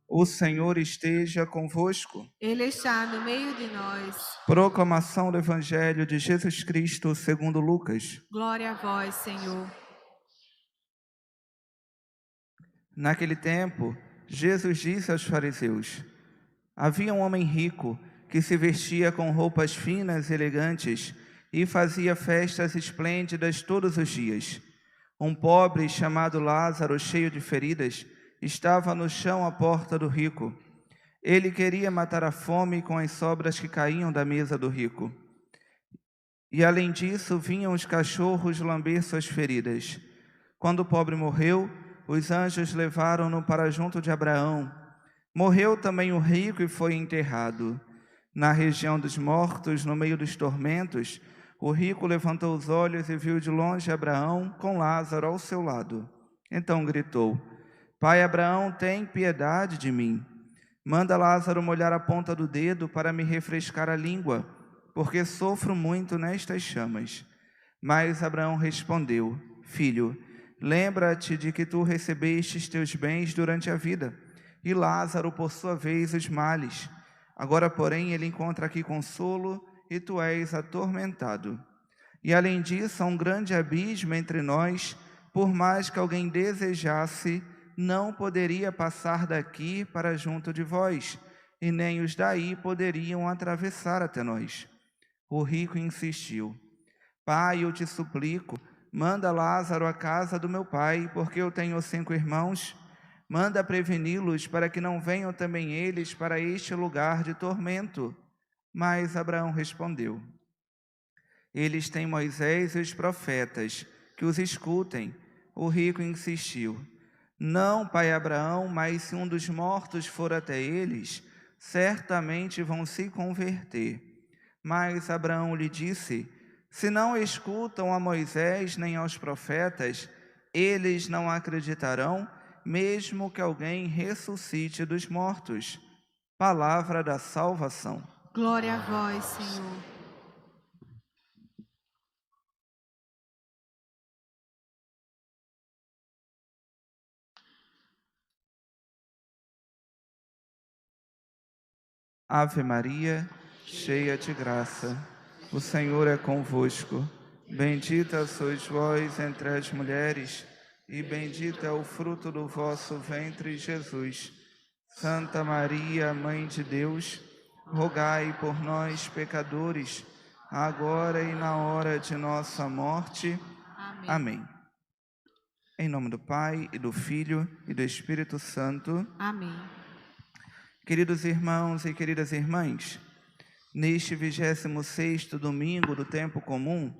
O Senhor esteja convosco. Ele está no meio de nós. Proclamação do Evangelho de Jesus Cristo segundo Lucas. Glória a vós, Senhor. Naquele tempo, Jesus disse aos fariseus: havia um homem rico que se vestia com roupas finas e elegantes e fazia festas esplêndidas todos os dias. Um pobre chamado Lázaro, cheio de feridas, estava no chão à porta do rico. Ele queria matar a fome com as sobras que caíam da mesa do rico. E além disso, vinham os cachorros lamber suas feridas. Quando o pobre morreu, os anjos levaram-no para junto de Abraão. Morreu também o rico e foi enterrado. Na região dos mortos, no meio dos tormentos, o rico levantou os olhos e viu de longe Abraão com Lázaro ao seu lado. Então gritou: Pai Abraão, tem piedade de mim. Manda Lázaro molhar a ponta do dedo para me refrescar a língua, porque sofro muito nestas chamas. Mas Abraão respondeu: Filho, lembra-te de que tu recebestes teus bens durante a vida, e Lázaro, por sua vez, os males. Agora, porém, ele encontra aqui consolo, e tu és atormentado. E além disso, há um grande abismo entre nós, por mais que alguém desejasse, não poderia passar daqui para junto de vós, e nem os daí poderiam atravessar até nós. O rico insistiu: Pai, eu te suplico, manda Lázaro à casa do meu pai, porque eu tenho 5 irmãos. Manda preveni-los para que não venham também eles para este lugar de tormento. Mas Abraão respondeu: Eles têm Moisés e os profetas, que os escutem. O rico insistiu: Não, pai Abraão, mas se um dos mortos for até eles, certamente vão se converter. Mas Abraão lhe disse: Se não escutam a Moisés nem aos profetas, eles não acreditarão, mesmo que alguém ressuscite dos mortos. Palavra da salvação. Glória a vós, Senhor. Ave Maria, cheia de graça, o Senhor é convosco. Bendita sois vós entre as mulheres, e bendito é o fruto do vosso ventre, Jesus. Santa Maria, Mãe de Deus, rogai por nós, pecadores, agora e na hora de nossa morte. Amém. Amém. Em nome do Pai, e do Filho, e do Espírito Santo. Amém. Queridos irmãos e queridas irmãs, neste 26º domingo do tempo comum,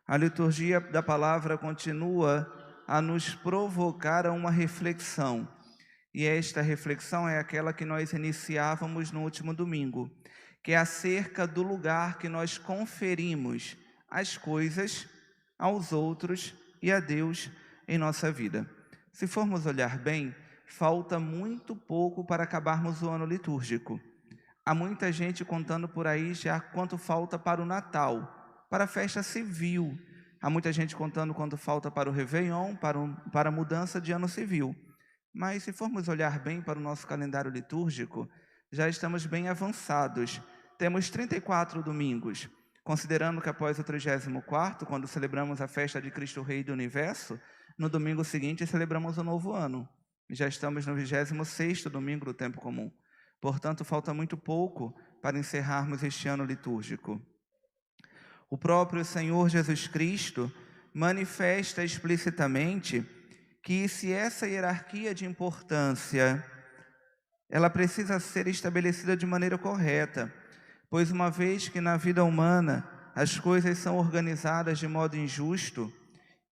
a liturgia da palavra continua a nos provocar a uma reflexão. E esta reflexão é aquela que nós iniciávamos no último domingo, que é acerca do lugar que nós conferimos às coisas, aos outros e a Deus em nossa vida. Se formos olhar bem, falta muito pouco para acabarmos o ano litúrgico. Há muita gente contando por aí já quanto falta para o Natal, para a festa civil. Há muita gente contando quanto falta para o Réveillon, para a mudança de ano civil. Mas se formos olhar bem para o nosso calendário litúrgico, já estamos bem avançados. Temos 34 domingos, considerando que após o 34º, quando celebramos a festa de Cristo Rei do Universo, no domingo seguinte celebramos o novo ano. Já estamos no 26º domingo do tempo comum. Portanto, falta muito pouco para encerrarmos este ano litúrgico. O próprio Senhor Jesus Cristo manifesta explicitamente que se essa hierarquia de importância, ela precisa ser estabelecida de maneira correta, pois uma vez que na vida humana as coisas são organizadas de modo injusto,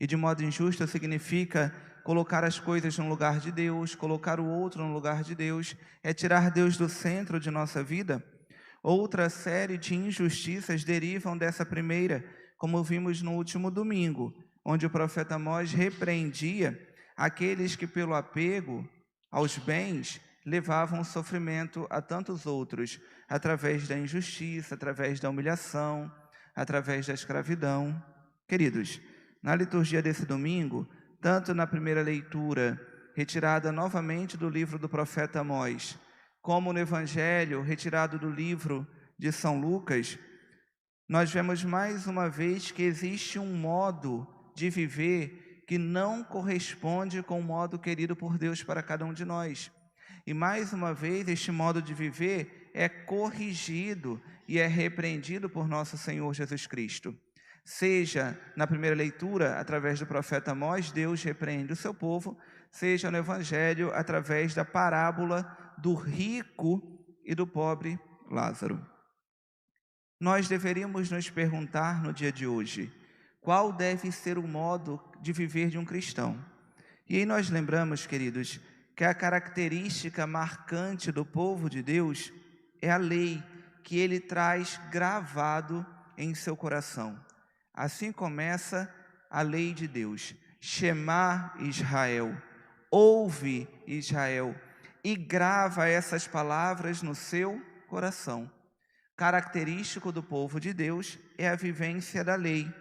e de modo injusto significa colocar as coisas no lugar de Deus, colocar o outro no lugar de Deus, é tirar Deus do centro de nossa vida. Outra série de injustiças derivam dessa primeira, como vimos no último domingo, onde o profeta Amós repreendia aqueles que pelo apego aos bens levavam sofrimento a tantos outros, através da injustiça, através da humilhação, através da escravidão. Queridos, na liturgia desse domingo, tanto na primeira leitura retirada novamente do livro do profeta Amós, como no Evangelho, retirado do livro de São Lucas, nós vemos mais uma vez que existe um modo de viver que não corresponde com o modo querido por Deus para cada um de nós. E mais uma vez, este modo de viver é corrigido e é repreendido por nosso Senhor Jesus Cristo. Seja na primeira leitura, através do profeta Amós, Deus repreende o seu povo, seja no Evangelho, através da parábola do rico e do pobre Lázaro. Nós deveríamos nos perguntar no dia de hoje, qual deve ser o modo de viver de um cristão? E aí nós lembramos, queridos, que a característica marcante do povo de Deus é a lei que ele traz gravado em seu coração. Assim começa a lei de Deus. Shema Israel, ouve Israel, e grava essas palavras no seu coração. Característico do povo de Deus é a vivência da lei.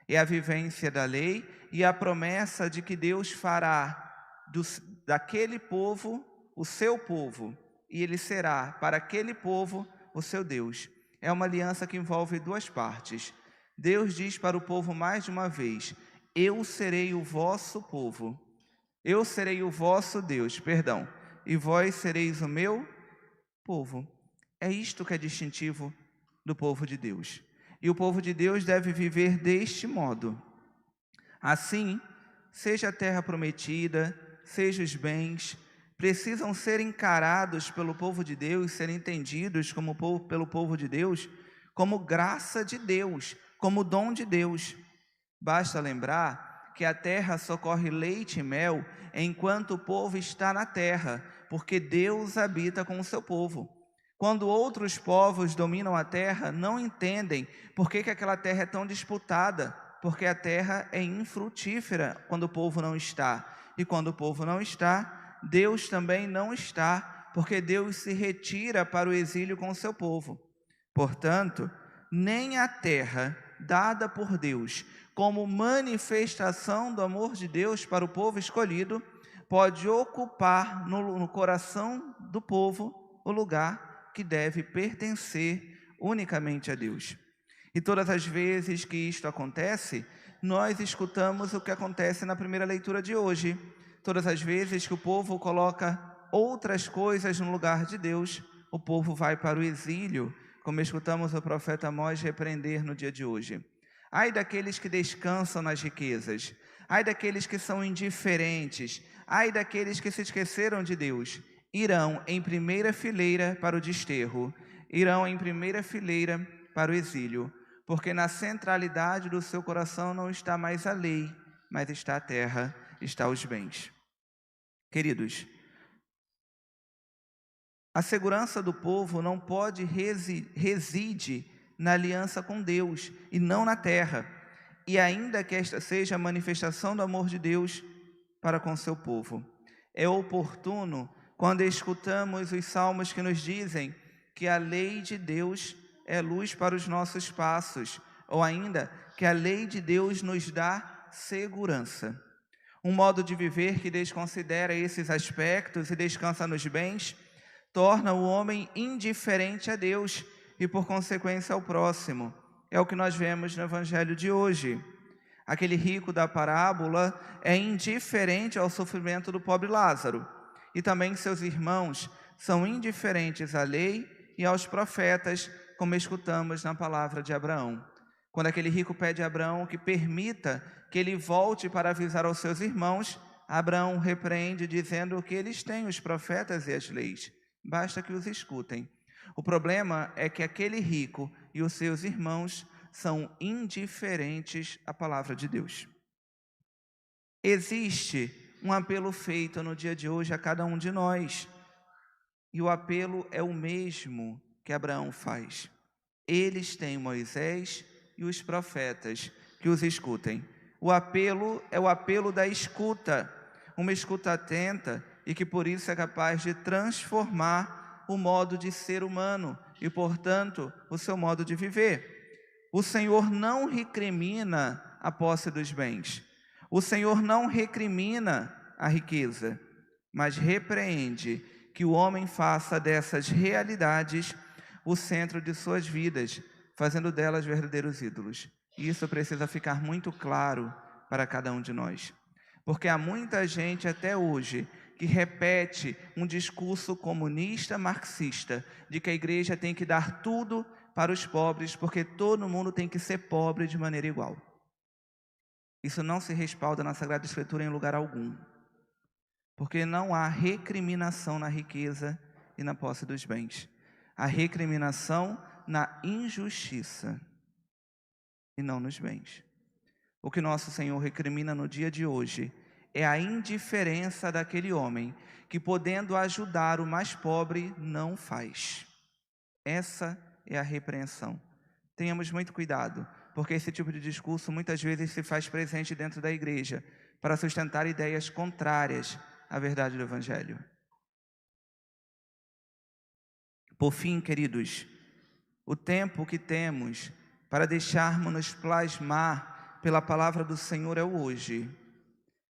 É a vivência da lei e a promessa de que Deus fará daquele povo o seu povo, e ele será para aquele povo o seu Deus. É uma aliança que envolve duas partes. Deus diz para o povo mais de uma vez: eu serei o vosso povo, eu serei o vosso Deus, e vós sereis o meu povo. É isto que é distintivo do povo de Deus. E o povo de Deus deve viver deste modo. Assim, seja a terra prometida, seja os bens, precisam ser encarados pelo povo de Deus, ser entendidos pelo povo de Deus, como graça de Deus, como dom de Deus. Basta lembrar que a terra só corre leite e mel enquanto o povo está na terra, porque Deus habita com o seu povo. Quando outros povos dominam a terra, não entendem por que aquela terra é tão disputada, porque a terra é infrutífera quando o povo não está. E quando o povo não está, Deus também não está, porque Deus se retira para o exílio com o seu povo. Portanto, nem a terra dada por Deus como manifestação do amor de Deus para o povo escolhido pode ocupar no coração do povo o lugar que deve pertencer unicamente a Deus. E todas as vezes que isto acontece, nós escutamos o que acontece na primeira leitura de hoje. Todas as vezes que o povo coloca outras coisas no lugar de Deus, o povo vai para o exílio, como escutamos o profeta Amós repreender no dia de hoje. Ai daqueles que descansam nas riquezas, ai daqueles que são indiferentes, ai daqueles que se esqueceram de Deus. Irão em primeira fileira para o desterro, irão em primeira fileira para o exílio, porque na centralidade do seu coração não está mais a lei, mas está a terra, está os bens. Queridos, a segurança do povo não pode reside na aliança com Deus e não na terra, e ainda que esta seja a manifestação do amor de Deus para com seu povo. É oportuno quando escutamos os salmos que nos dizem que a lei de Deus é luz para os nossos passos, ou ainda que a lei de Deus nos dá segurança. Um modo de viver que desconsidera esses aspectos e descansa nos bens, torna o homem indiferente a Deus e, por consequência, ao próximo. É o que nós vemos no Evangelho de hoje. Aquele rico da parábola é indiferente ao sofrimento do pobre Lázaro. E também seus irmãos são indiferentes à lei e aos profetas, como escutamos na palavra de Abraão. Quando aquele rico pede a Abraão que permita que ele volte para avisar aos seus irmãos, Abraão repreende dizendo que eles têm os profetas e as leis, basta que os escutem. O problema é que aquele rico e os seus irmãos são indiferentes à palavra de Deus. Existe um apelo feito no dia de hoje a cada um de nós, e o apelo é o mesmo que Abraão faz. Eles têm Moisés e os profetas, que os escutem. O apelo é o apelo da escuta, uma escuta atenta e que por isso é capaz de transformar o modo de ser humano e, portanto, o seu modo de viver. O Senhor não recrimina a posse dos bens. O Senhor não recrimina a riqueza. mas repreende que o homem faça dessas realidades o centro de suas vidas, fazendo delas verdadeiros ídolos. E isso precisa ficar muito claro para cada um de nós. Porque há muita gente até hoje que repete um discurso comunista, marxista, de que a igreja tem que dar tudo para os pobres, porque todo mundo tem que ser pobre de maneira igual. Isso não se respalda na Sagrada Escritura em lugar algum. Porque não há recriminação na riqueza e na posse dos bens. Há recriminação na injustiça e não nos bens. O que nosso Senhor recrimina no dia de hoje é a indiferença daquele homem que, podendo ajudar o mais pobre, não faz. Essa é a repreensão. Tenhamos muito cuidado, porque esse tipo de discurso muitas vezes se faz presente dentro da igreja para sustentar ideias contrárias à verdade do Evangelho. Por fim, queridos, o tempo que temos para deixarmos-nos plasmar pela palavra do Senhor é o hoje.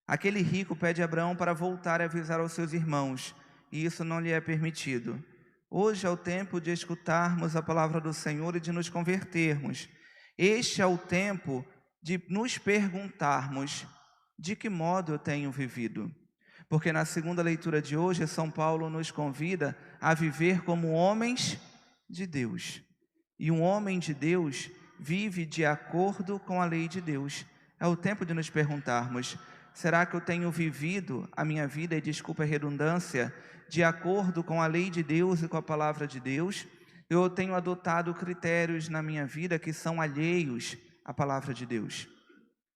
Aquele rico pede a Abraão para voltar e avisar aos seus irmãos, e isso não lhe é permitido. Hoje é o tempo de escutarmos a palavra do Senhor e de nos convertermos. Este é o tempo de nos perguntarmos: de que modo eu tenho vivido? Porque na segunda leitura de hoje, São Paulo nos convida a viver como homens de Deus. E um homem de Deus vive de acordo com a lei de Deus. É o tempo de nos perguntarmos: será que eu tenho vivido a minha vida, e desculpa a redundância, de acordo com a lei de Deus e com a palavra de Deus? Eu tenho adotado critérios na minha vida que são alheios à palavra de Deus?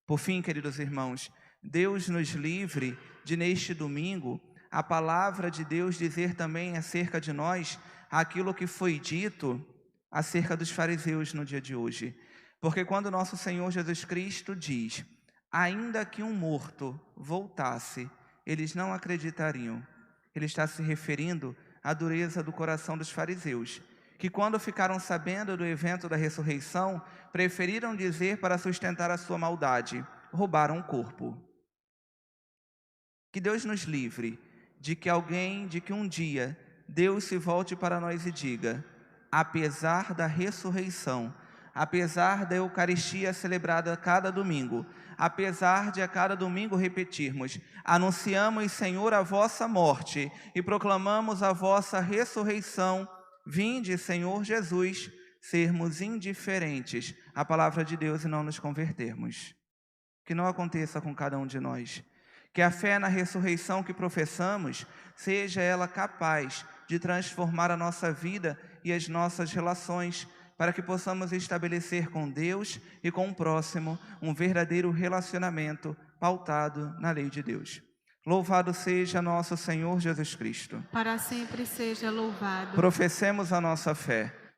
Por fim, queridos irmãos, Deus nos livre de, neste domingo, a palavra de Deus dizer também acerca de nós aquilo que foi dito acerca dos fariseus no dia de hoje. Porque quando nosso Senhor Jesus Cristo diz: ainda que um morto voltasse, eles não acreditariam, Ele está se referindo à dureza do coração dos fariseus, que quando ficaram sabendo do evento da ressurreição, preferiram dizer, para sustentar a sua maldade: roubaram o corpo. Que Deus nos livre de que um dia Deus se volte para nós e diga: apesar da ressurreição, apesar da Eucaristia celebrada a cada domingo, apesar de a cada domingo repetirmos: anunciamos, Senhor, a vossa morte e proclamamos a vossa ressurreição, vinde, Senhor Jesus, sermos indiferentes à palavra de Deus e não nos convertermos. Que não aconteça com cada um de nós. Que a fé na ressurreição que professamos, seja ela capaz de transformar a nossa vida e as nossas relações, para que possamos estabelecer com Deus e com o próximo um verdadeiro relacionamento pautado na lei de Deus. Louvado seja nosso Senhor Jesus Cristo. Para sempre seja louvado. Professemos a nossa fé.